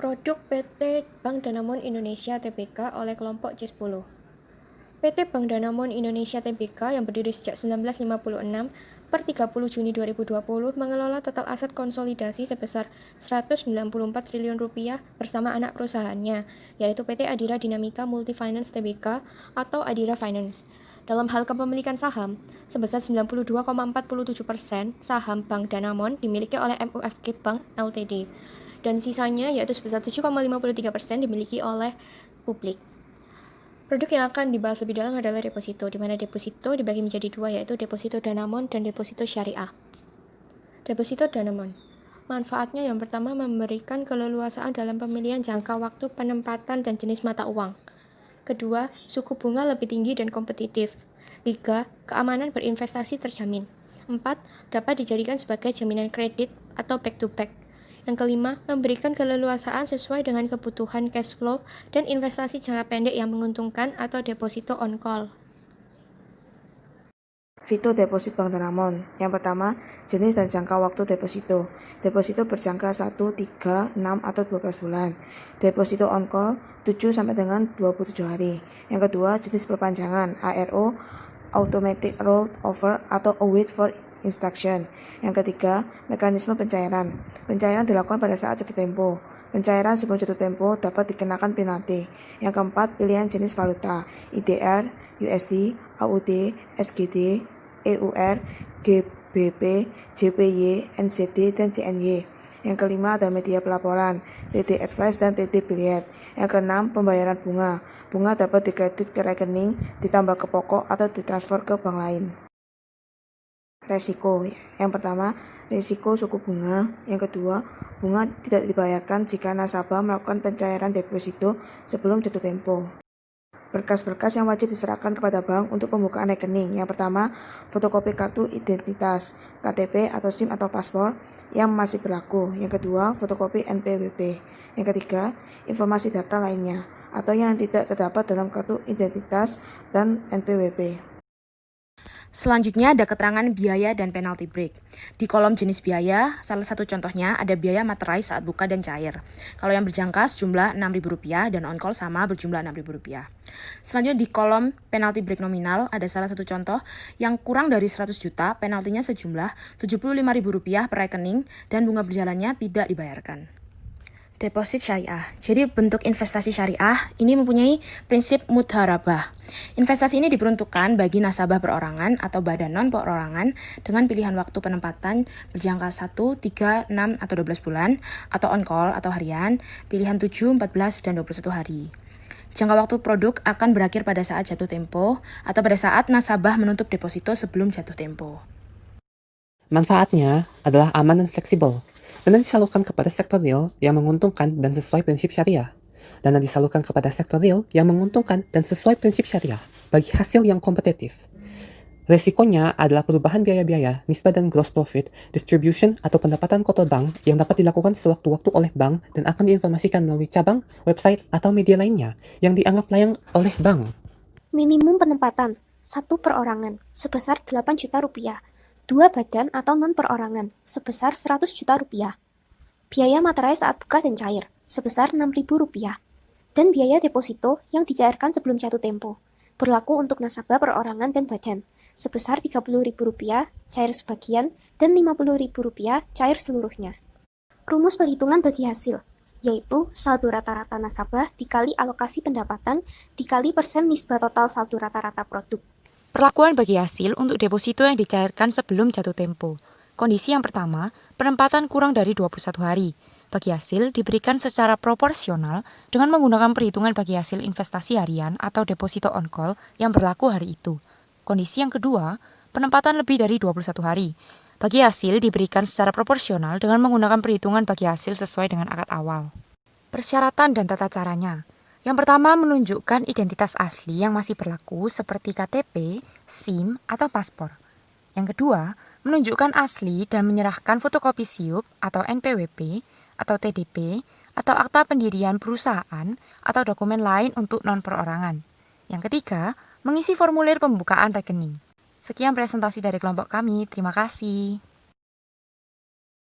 Produk PT Bank Danamon Indonesia Tbk oleh kelompok C10. PT Bank Danamon Indonesia Tbk yang berdiri sejak 1956 per 30 Juni 2020 mengelola total aset konsolidasi sebesar Rp194 triliun bersama anak perusahaannya, yaitu PT Adira Dinamika Multifinance Tbk atau Adira Finance. Dalam hal kepemilikan saham, sebesar 92,47% saham Bank Danamon dimiliki oleh MUFG Bank Ltd. Dan sisanya yaitu sebesar 7,53% dimiliki oleh publik. Produk yang akan dibahas lebih dalam adalah deposito, di mana deposito dibagi menjadi dua, yaitu deposito Danamon dan deposito syariah. Deposito Danamon. Manfaatnya yang pertama memberikan keleluasaan dalam pemilihan jangka waktu penempatan dan jenis mata uang. Kedua, suku bunga lebih tinggi dan kompetitif. 3. Keamanan berinvestasi terjamin. 4. Dapat dijadikan sebagai jaminan kredit atau back-to-back. Yang kelima, memberikan keleluasaan sesuai dengan kebutuhan cash flow dan investasi jangka pendek yang menguntungkan atau deposito on call. Fitur deposit Bank Danamon. Yang pertama, jenis dan jangka waktu deposito. Deposito berjangka 1, 3, 6, atau 12 bulan. Deposito on call 7 sampai dengan 27 hari. Yang kedua, jenis perpanjangan ARO, Automatic Roll Over atau Await for Instruction. Yang ketiga, mekanisme pencairan. Pencairan dilakukan pada saat jatuh tempo. Pencairan sebelum jatuh tempo dapat dikenakan penalti. Yang keempat, pilihan jenis valuta, IDR, USD, AUD, SGD, EUR, GBP, JPY, NZD, dan CNY. Yang kelima, ada media pelaporan, TD Advice dan TD Billiard. Yang keenam, pembayaran bunga. Bunga dapat dikredit ke rekening, ditambah ke pokok, atau ditransfer ke bank lain. Resiko. Yang pertama, risiko suku bunga. Yang kedua, bunga tidak dibayarkan jika nasabah melakukan pencairan deposito sebelum jatuh tempo. Berkas-berkas yang wajib diserahkan kepada bank untuk pembukaan rekening. Yang pertama, fotokopi kartu identitas, KTP atau SIM atau paspor yang masih berlaku. Yang kedua, fotokopi NPWP. Yang ketiga, informasi data lainnya atau yang tidak terdapat dalam kartu identitas dan NPWP. Selanjutnya ada keterangan biaya dan penalty break. Di kolom jenis biaya, salah satu contohnya ada biaya materai saat buka dan cair. Kalau yang berjangka sejumlah Rp6.000 dan on-call sama berjumlah Rp6.000. Selanjutnya di kolom penalty break nominal ada salah satu contoh yang kurang dari 100 juta, penaltinya sejumlah Rp75.000 per rekening dan bunga berjalannya tidak dibayarkan. Deposit syariah. Jadi bentuk investasi syariah ini mempunyai prinsip mudharabah. Investasi ini diperuntukkan bagi nasabah perorangan atau badan non-perorangan dengan pilihan waktu penempatan berjangka 1, 3, 6, atau 12 bulan, atau on-call atau harian, pilihan 7, 14, dan 21 hari. Jangka waktu produk akan berakhir pada saat jatuh tempo atau pada saat nasabah menutup deposito sebelum jatuh tempo. Manfaatnya adalah aman dan fleksibel. Dana disalurkan kepada sektor real yang menguntungkan dan sesuai prinsip syariah. Dana disalurkan kepada sektor real yang menguntungkan dan sesuai prinsip syariah bagi hasil yang kompetitif. Resikonya adalah perubahan biaya-biaya, nisbah dan gross profit, distribution atau pendapatan kotor bank yang dapat dilakukan sewaktu-waktu oleh bank dan akan diinformasikan melalui cabang, website, atau media lainnya yang dianggap layak oleh bank. Minimum penempatan 1 perorangan sebesar Rp8 juta. 2 badan atau non-perorangan sebesar Rp100 juta. Biaya materai saat buka dan cair sebesar Rp6.000. Dan biaya deposito yang dicairkan sebelum jatuh tempo berlaku untuk nasabah perorangan dan badan sebesar Rp30.000 cair sebagian dan Rp50.000 cair seluruhnya. Rumus perhitungan bagi hasil yaitu saldo rata-rata nasabah dikali alokasi pendapatan dikali persen nisbah total saldo rata-rata produk. Perlakuan bagi hasil untuk deposito yang dicairkan sebelum jatuh tempo. Kondisi yang pertama, penempatan kurang dari 21 hari. Bagi hasil diberikan secara proporsional dengan menggunakan perhitungan bagi hasil investasi harian atau deposito on call yang berlaku hari itu. Kondisi yang kedua, penempatan lebih dari 21 hari. Bagi hasil diberikan secara proporsional dengan menggunakan perhitungan bagi hasil sesuai dengan akad awal. Persyaratan dan tata caranya. Yang pertama, menunjukkan identitas asli yang masih berlaku seperti KTP, SIM, atau paspor. Yang kedua, menunjukkan asli dan menyerahkan fotokopi SIUP atau NPWP atau TDP atau akta pendirian perusahaan atau dokumen lain untuk non-perorangan. Yang ketiga, mengisi formulir pembukaan rekening. Sekian presentasi dari kelompok kami, terima kasih.